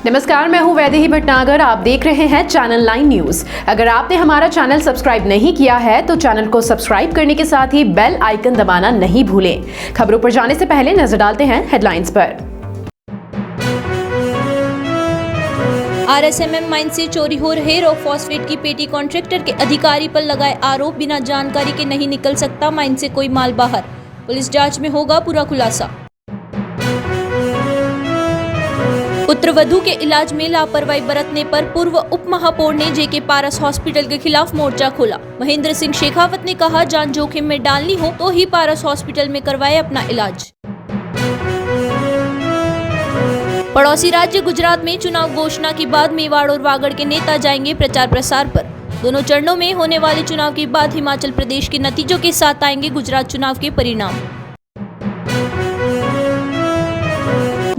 नमस्कार, मैं हूं वैदेही भटनागर। आप देख रहे हैं चैनल 9 न्यूज। अगर आपने हमारा चैनल सब्सक्राइब नहीं किया है तो चैनल को सब्सक्राइब करने के साथ ही बेल आइकन दबाना नहीं भूलें। खबरों पर जाने से पहले नजर डालते हैं हेडलाइंस पर। RSMM माइन से चोरी हो रहे रॉक फॉस्फेट की पेटी कॉन्ट्रैक्टर के अधिकारी पर लगाए आरोप, बिना जानकारी के नहीं निकल सकता माइन से कोई माल बाहर। पुलिस जांच में होगा पूरा खुलासा। पुत्रवधू के इलाज में लापरवाही बरतने पर पूर्व उप महापौर ने JK पारस हॉस्पिटल के खिलाफ मोर्चा खोला। महेंद्र सिंह शेखावत ने कहा, जान जोखिम में डालनी हो तो ही पारस हॉस्पिटल में करवाए अपना इलाज। पड़ोसी राज्य गुजरात में चुनाव घोषणा के बाद मेवाड़ और वागड़ के नेता जाएंगे प्रचार प्रसार पर। दोनों चरणों में होने वाले चुनाव के बाद हिमाचल प्रदेश के नतीजों के साथ आएंगे गुजरात चुनाव के परिणाम।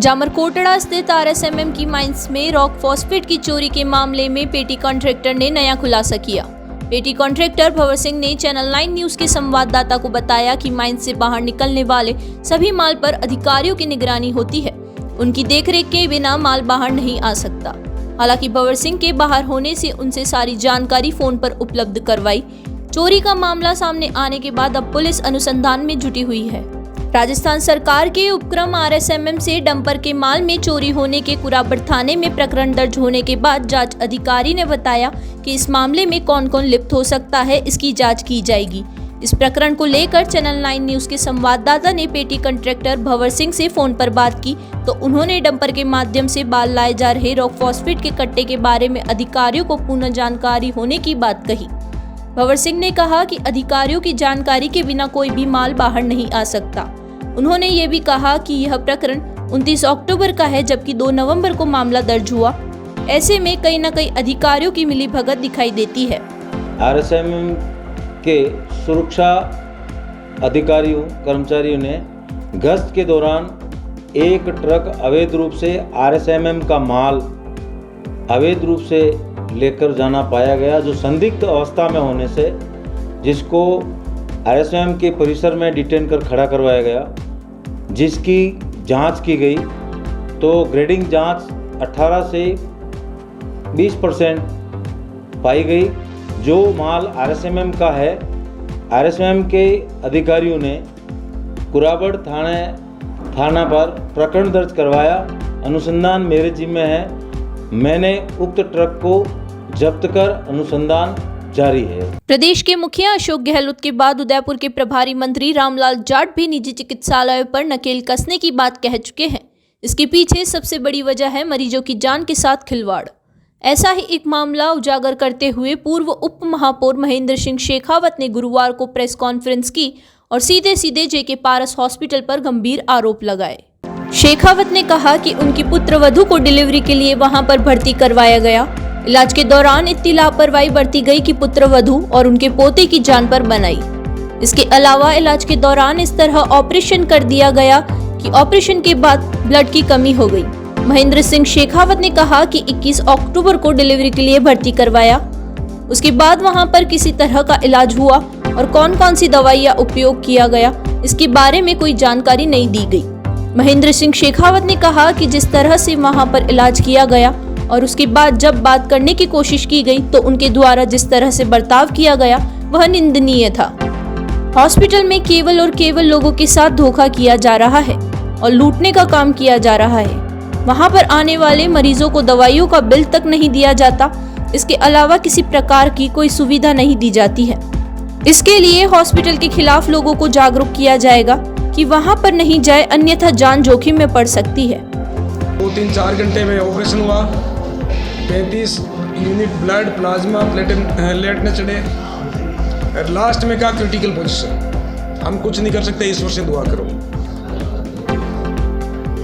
जामरकोटड़ा स्थित RSMM की माइंस में रॉक फॉस्फेट की चोरी के मामले में पेटी कॉन्ट्रैक्टर ने नया खुलासा किया। पेटी कॉन्ट्रैक्टर भंवर सिंह ने चैनल 9 न्यूज के संवाददाता को बताया कि माइंस से बाहर निकलने वाले सभी माल पर अधिकारियों की निगरानी होती है। उनकी देखरेख के बिना माल बाहर नहीं आ सकता। हालांकि भंवर सिंह के बाहर होने से उनसे सारी जानकारी फोन पर उपलब्ध करवाई। चोरी का मामला सामने आने के बाद अब पुलिस अनुसंधान में जुटी हुई है। राजस्थान सरकार के उपक्रम RSMM से डंपर के माल में चोरी होने के कुराबड़ थाने में प्रकरण दर्ज होने के बाद जांच अधिकारी ने बताया कि इस मामले में कौन कौन लिप्त हो सकता है, इसकी जांच की जाएगी। इस प्रकरण को लेकर चैनल 9 न्यूज के संवाददाता ने पेटी कॉन्ट्रैक्टर भंवर सिंह से फोन पर बात की तो उन्होंने डंपर के माध्यम से बाल लाए जा रहे रॉक फॉस्फेट के कट्टे के बारे में अधिकारियों को पूर्ण जानकारी होने की बात कही। भंवर सिंह ने कहा कि अधिकारियों की जानकारी के बिना कोई भी माल बाहर नहीं आ सकता। उन्होंने ये भी कहा कि यह प्रकरण 29 अक्टूबर का है, जबकि 2 नवंबर को मामला दर्ज हुआ। ऐसे में कहीं न कहीं अधिकारियों की मिलीभगत दिखाई देती है। RSMM के सुरक्षा अधिकारियों कर्मचारियों ने गश्त के दौरान एक ट्रक अवैध रूप से RSMM का माल अवैध रूप से लेकर जाना पाया गया, जो संदिग्ध अवस्था में होने से जिसको RSMM के परिसर में डिटेन कर खड़ा करवाया गया, जिसकी जांच की गई तो ग्रेडिंग जांच 18 से 20% पाई गई। जो माल RSMM का है, RSMM के अधिकारियों ने कुराबड़ थाना पर प्रकरण दर्ज करवाया। अनुसंधान मेरे जिम्मे है। मैंने उक्त ट्रक को जब्त कर अनुसंधान जारी है। प्रदेश के मुखिया अशोक गहलोत के बाद उदयपुर के प्रभारी मंत्री रामलाल जाट भी निजी चिकित्सालयों पर नकेल कसने की बात कह चुके हैं। इसके पीछे सबसे बड़ी वजह है मरीजों की जान के साथ खिलवाड़। ऐसा ही एक मामला उजागर करते हुए पूर्व उप महापौर महेंद्र सिंह शेखावत ने गुरुवार को प्रेस कॉन्फ्रेंस की और सीधे JK पारस हॉस्पिटल पर गंभीर आरोप लगाए। शेखावत ने कहा कि उनकी पुत्रवधू को डिलीवरी के लिए वहां पर भर्ती करवाया गया। इलाज के दौरान इतनी लापरवाही बरती गई कि पुत्रवधू और उनके पोते की जान पर बन आई। इसके अलावा इलाज के दौरान इस तरह ऑपरेशन कर दिया गया कि ऑपरेशन के बाद ब्लड की कमी हो गई। महेंद्र सिंह शेखावत ने कहा कि 21 अक्टूबर को डिलीवरी के लिए भर्ती करवाया। उसके बाद वहां पर किसी तरह का इलाज हुआ और कौन कौन सी दवाइयां उपयोग किया गया, इसके बारे में कोई जानकारी नहीं दी गई। महेंद्र सिंह शेखावत ने कहा कि जिस तरह से वहां पर इलाज किया गया और उसके बाद जब बात करने की कोशिश की गई तो उनके द्वारा जिस तरह से बर्ताव किया गया वह निंदनीय था। हॉस्पिटल में केवल और केवल लोगों के साथ धोखा किया जा रहा है और लूटने का काम किया जा रहा है। वहां पर आने वाले मरीजों को दवाइयों का बिल तक नहीं दिया जाता। इसके अलावा किसी प्रकार की कोई सुविधा नहीं दी जाती है। इसके लिए हॉस्पिटल के खिलाफ लोगों को जागरूक किया जाएगा कि वहां पर नहीं जाए, अन्यथा जान जोखिम में पड़ सकती है। 2-3-4 घंटे में ऑपरेशन हुआ। 35 यूनिट ब्लड प्लाज्मा प्लेटलेट चढ़े। लास्ट में क्या क्रिटिकल पोजीशन। हम कुछ नहीं कर सकते, ईश्वर से दुआ करो।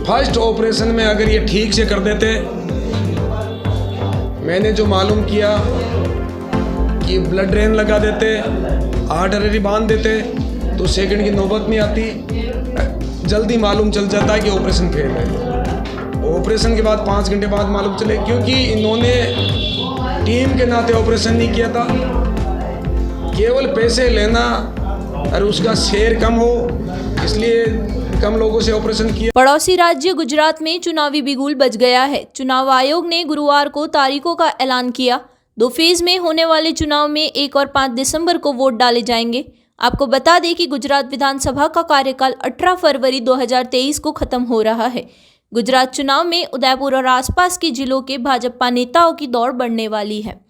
फर्स्ट ऑपरेशन में अगर ये ठीक से कर देते, मैंने जो मालूम किया कि ब्लड ड्रेन लगा देते, आर्टरी बांध देते, तो सेकंड की नौबत नहीं आती। जल्दी मालूम चल जाता है कि ऑपरेशन फेल है। ऑपरेशन के बाद 5 घंटे बाद मालूम चले, क्योंकि इन्होंने टीम के नाते ऑपरेशन नहीं किया था। केवल पैसे लेना और उसका शेयर कम हो, इसलिए कम लोगों से ऑपरेशन किया। पड़ोसी राज्य गुजरात में चुनावी बिगुल बज गया है। चुनाव आयोग ने गुरुवार को तारीखों का ऐलान किया। 2 फेज में होने वाले चुनाव में 1 और 5 दिसंबर को वोट डाले जाएंगे। आपको बता दें कि गुजरात विधानसभा का कार्यकाल 18 फरवरी 2023 को खत्म हो रहा है। गुजरात चुनाव में उदयपुर और आसपास के जिलों के भाजपा नेताओं की दौड़ बढ़ने वाली है।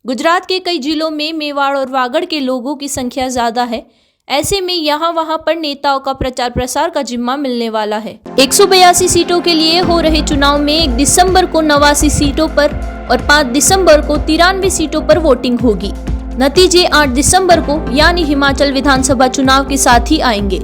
गुजरात के कई जिलों में मेवाड़ और वागड़ के लोगों की संख्या ज्यादा है। ऐसे में यहाँ वहाँ पर नेताओं का प्रचार प्रसार का जिम्मा मिलने वाला है। 182 सीटों के लिए हो रहे चुनाव में 1 दिसंबर को 89 सीटों पर और 5 दिसंबर को 93 सीटों पर वोटिंग होगी। नतीजे 8 दिसंबर को यानी हिमाचल विधानसभा चुनाव के साथ ही आएंगे।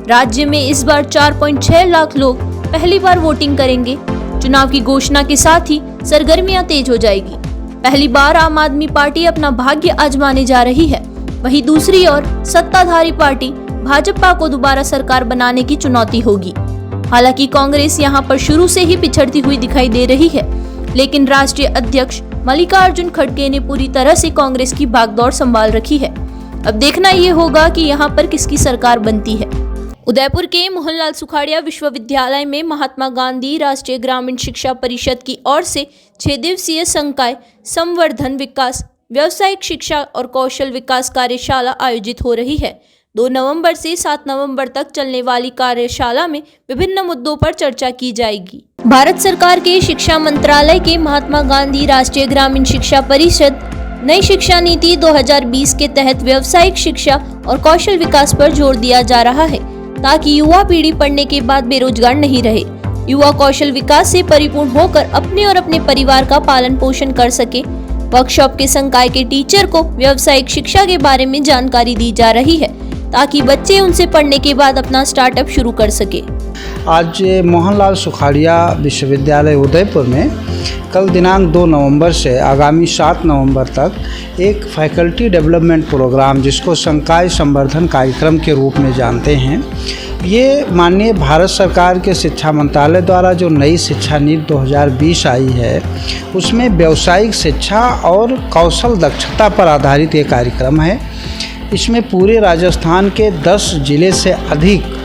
राज्य में इस बार 4.6 लाख लोग पहली बार वोटिंग करेंगे। चुनाव की घोषणा के साथ ही सरगर्मियां तेज हो जाएगी। पहली बार आम आदमी पार्टी अपना भाग्य आजमाने जा रही है। वहीं दूसरी ओर सत्ताधारी पार्टी भाजपा को दोबारा सरकार बनाने की चुनौती होगी। हालांकि कांग्रेस यहां पर शुरू से ही पिछड़ती हुई दिखाई दे रही है, लेकिन राष्ट्रीय अध्यक्ष मल्लिकार्जुन खड़गे ने पूरी तरह से कांग्रेस की भागदौड़ संभाल रखी है। अब देखना ये होगा कि यहां पर किसकी सरकार बनती है। उदयपुर के मोहनलाल सुखाड़िया विश्वविद्यालय में महात्मा गांधी राष्ट्रीय ग्रामीण शिक्षा परिषद की ओर से 6 दिवसीय संकाय संवर्धन विकास व्यावसायिक शिक्षा और कौशल विकास कार्यशाला आयोजित हो रही है। 2 नवंबर से 7 नवंबर तक चलने वाली कार्यशाला में विभिन्न मुद्दों पर चर्चा की जाएगी। भारत सरकार के शिक्षा मंत्रालय के महात्मा गांधी राष्ट्रीय ग्रामीण शिक्षा परिषद नई शिक्षा नीति 2020 के तहत व्यावसायिक शिक्षा और कौशल विकास पर जोर दिया जा रहा है, ताकि युवा पीढ़ी पढ़ने के बाद बेरोजगार नहीं रहे। युवा कौशल विकास से परिपूर्ण होकर अपने और अपने परिवार का पालन पोषण कर सके। वर्कशॉप के संकाय के टीचर को व्यावसायिक शिक्षा के बारे में जानकारी दी जा रही है, ताकि बच्चे उनसे पढ़ने के बाद अपना स्टार्टअप शुरू कर सके। आज मोहनलाल सुखाड़िया विश्वविद्यालय उदयपुर में कल दिनांक 2 नवंबर से आगामी 7 नवंबर तक एक फैकल्टी डेवलपमेंट प्रोग्राम, जिसको संकाय संवर्धन कार्यक्रम के रूप में जानते हैं, ये माननीय भारत सरकार के शिक्षा मंत्रालय द्वारा जो नई शिक्षा नीति 2020 आई है, उसमें व्यावसायिक शिक्षा और कौशल दक्षता पर आधारित ये कार्यक्रम है। इसमें पूरे राजस्थान के 10 जिले से अधिक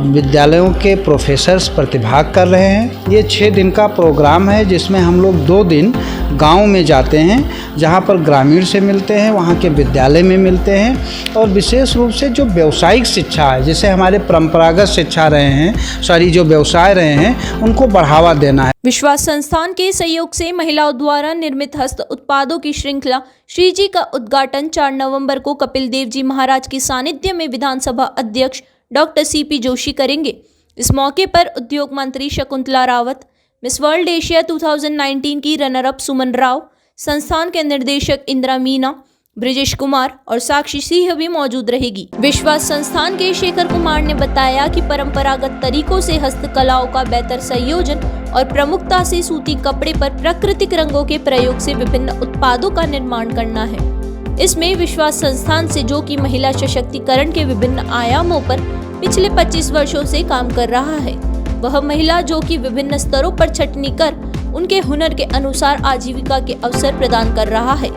विद्यालयों के प्रोफेसर्स प्रतिभाग कर रहे हैं। ये 6 दिन का प्रोग्राम है, जिसमें हम लोग 2 दिन गांव में जाते हैं, जहां पर ग्रामीण से मिलते हैं, वहां के विद्यालय में मिलते हैं, और विशेष रूप से जो व्यावसायिक शिक्षा है, जैसे हमारे परंपरागत शिक्षा रहे हैं, जो व्यवसाय रहे हैं, उनको बढ़ावा देना है। विश्वास संस्थान के सहयोग से महिलाओं द्वारा निर्मित हस्त उत्पादों की श्रृंखला श्रीजी का उद्घाटन 4 नवंबर को कपिल देव जी महाराज के सानिध्य में विधानसभा अध्यक्ष डॉक्टर CP जोशी करेंगे। इस मौके पर उद्योग मंत्री Shakuntala Rawat, miss world Asia 2019 की रनर अप सुमन राव, संस्थान के निर्देशक इंदिरा मीना, ब्रिजेश कुमार और साक्षी सिंह भी मौजूद रहेगी। विश्वास संस्थान के शेखर कुमार ने बताया कि परंपरागत तरीकों से हस्तकलाओं का बेहतर संयोजन और प्रमुखता से सूती कपड़े पर प्राकृतिक रंगों के प्रयोग से विभिन्न उत्पादों का निर्माण करना है। इसमें विश्वास संस्थान से, जो कि महिला सशक्तिकरण के विभिन्न आयामों पर पिछले 25 वर्षों से काम कर रहा है, वह महिला जो कि विभिन्न स्तरों पर छटनी कर उनके हुनर के अनुसार आजीविका के अवसर प्रदान कर रहा है।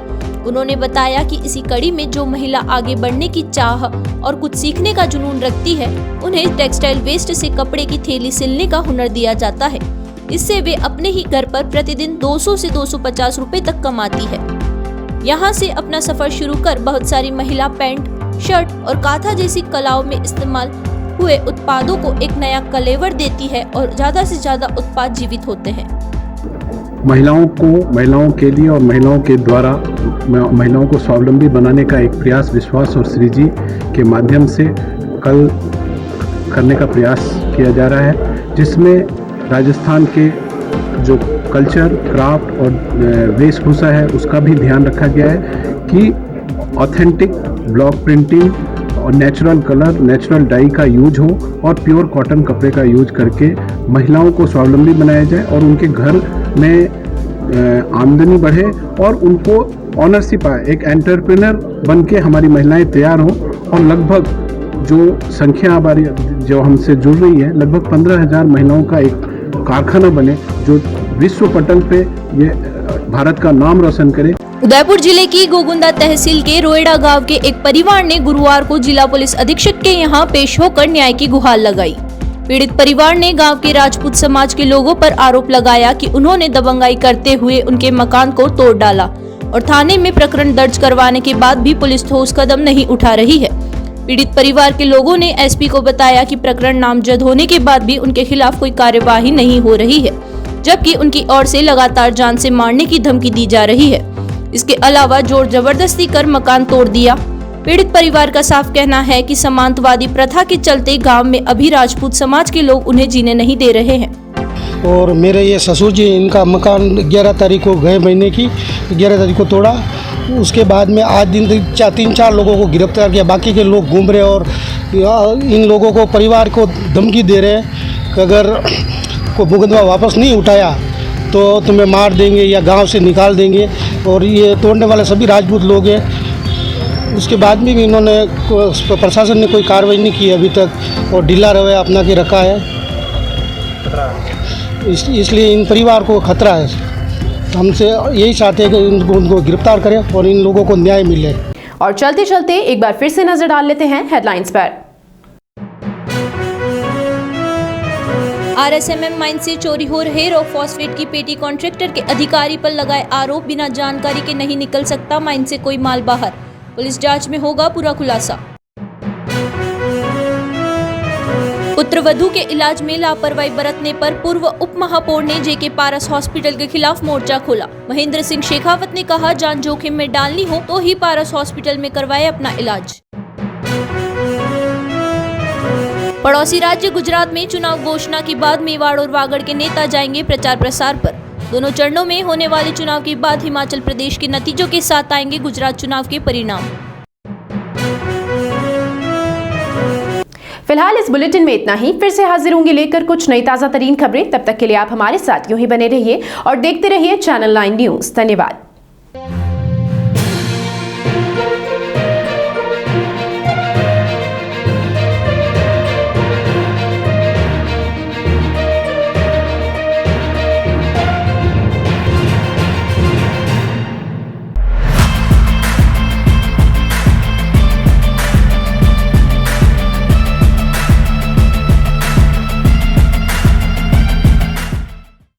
उन्होंने बताया कि इसी कड़ी में जो महिला आगे बढ़ने की चाह और कुछ सीखने का जुनून रखती है, उन्हें टेक्सटाइल वेस्ट से कपड़े की थैली सिलने का हुनर दिया जाता है। इससे वे अपने ही घर पर प्रतिदिन 200 से 250 रुपए तक कमाती है। यहाँ से अपना सफर शुरू कर बहुत सारी महिला पैंट, शर्ट और काथा जैसी कलाओं में इस्तेमाल हुए उत्पादों को एक नया कलेवर देती है और ज्यादा से ज्यादा उत्पाद जीवित होते हैं। महिलाओं के लिए और महिलाओं के द्वारा महिलाओं को स्वावलंबी बनाने का एक प्रयास विश्वास और श्रीजी के माध्यम से कल करने का प्रयास किया जा रहा है, जिसमें राजस्थान के जो कल्चर, क्राफ्ट और वेशभूषा है उसका भी ध्यान रखा गया है कि ऑथेंटिक ब्लॉक प्रिंटिंग और नेचुरल कलर, नेचुरल डाई का यूज हो और प्योर कॉटन कपड़े का यूज करके महिलाओं को स्वावलंबी बनाया जाए और उनके घर में आमदनी बढ़े और उनको ऑनरशिप आए। एक एंटरप्रेन्योर बन के हमारी महिलाएं तैयार हों और लगभग जो संख्या हमारी जो हमसे जुड़ रही है, लगभग 15,000 महिलाओं का एक कारखाना बने जो विश्व पटल पे ये भारत का नाम रोशन करे। उदयपुर जिले की गोगुंदा तहसील के रोएडा गांव के एक परिवार ने गुरुवार को जिला पुलिस अधीक्षक के यहां पेश होकर न्याय की गुहार लगाई। पीड़ित परिवार ने गांव के राजपूत समाज के लोगों पर आरोप लगाया कि उन्होंने दबंगाई करते हुए उनके मकान को तोड़ डाला और थाने में प्रकरण दर्ज करवाने के बाद भी पुलिस ठोस कदम नहीं उठा रही है। पीड़ित परिवार के लोगों ने एसपी को बताया कि प्रकरण नामजद होने के बाद भी उनके खिलाफ कोई कार्यवाही नहीं हो रही है, जबकि उनकी ओर से लगातार जान से मारने की धमकी दी जा रही है। इसके अलावा जोर जबरदस्ती कर मकान तोड़ दिया। पीड़ित परिवार का साफ कहना है कि समांतवादी प्रथा के चलते गांव में अभी राजपूत समाज के लोग उन्हें जीने नहीं दे रहे हैं। और मेरे ये ससुर जी, इनका मकान 11 तारीख को गए महीने की 11 तारीख को तोड़ा। उसके बाद में आज दिन 3-4 लोगों को गिरफ्तार किया। बाकी के लोग घूम रहे और इन लोगों को परिवार को धमकी दे रहे हैं कि अगर कोई मुकदमा वापस नहीं उठाया तो तुम्हें मार देंगे या गांव से निकाल देंगे। और ये तोड़ने वाले सभी राजपूत लोग हैं। उसके बाद में भी इन्होंने प्रशासन ने कोई कार्रवाई नहीं की अभी तक और ढीला रवैया अपना के रखा है। इसलिए इन परिवार को खतरा है। हमसे यही चाहते हैं कि उनको गिरफ्तार करें और इन लोगों को न्याय मिले। और चलते चलते एक बार फिर से नजर डाल लेते हैं हेडलाइंस पर। RSMM माइन से चोरी हो रहे रॉक फॉस्फेट की पेटी कॉन्ट्रैक्टर के अधिकारी पर लगाए आरोप बिना जानकारी के नहीं निकल सकता माइन से कोई माल बाहर। पुलिस जांच में होगा पूरा खुलासा। पुत्रवधू के इलाज में लापरवाही बरतने पर पूर्व उप महापौर ने जेके पारस हॉस्पिटल के खिलाफ मोर्चा खोला। महेंद्र सिंह शेखावत ने कहा, जान जोखिम में डालनी हो तो ही पारस हॉस्पिटल में करवाए अपना इलाज। पड़ोसी राज्य गुजरात में चुनाव घोषणा के बाद मेवाड़ और वागड़ के नेता जाएंगे प्रचार प्रसार पर। दोनों चरणों में होने वाले चुनाव के बाद हिमाचल प्रदेश के नतीजों के साथ आएंगे गुजरात चुनाव के परिणाम। फिलहाल इस बुलेटिन में इतना ही। फिर से हाजिर होंगे लेकर कुछ नई ताजा तरीन खबरें। तब तक के लिए आप हमारे साथ यूं ही बने रहिए और देखते रहिए चैनल 9 न्यूज। धन्यवाद।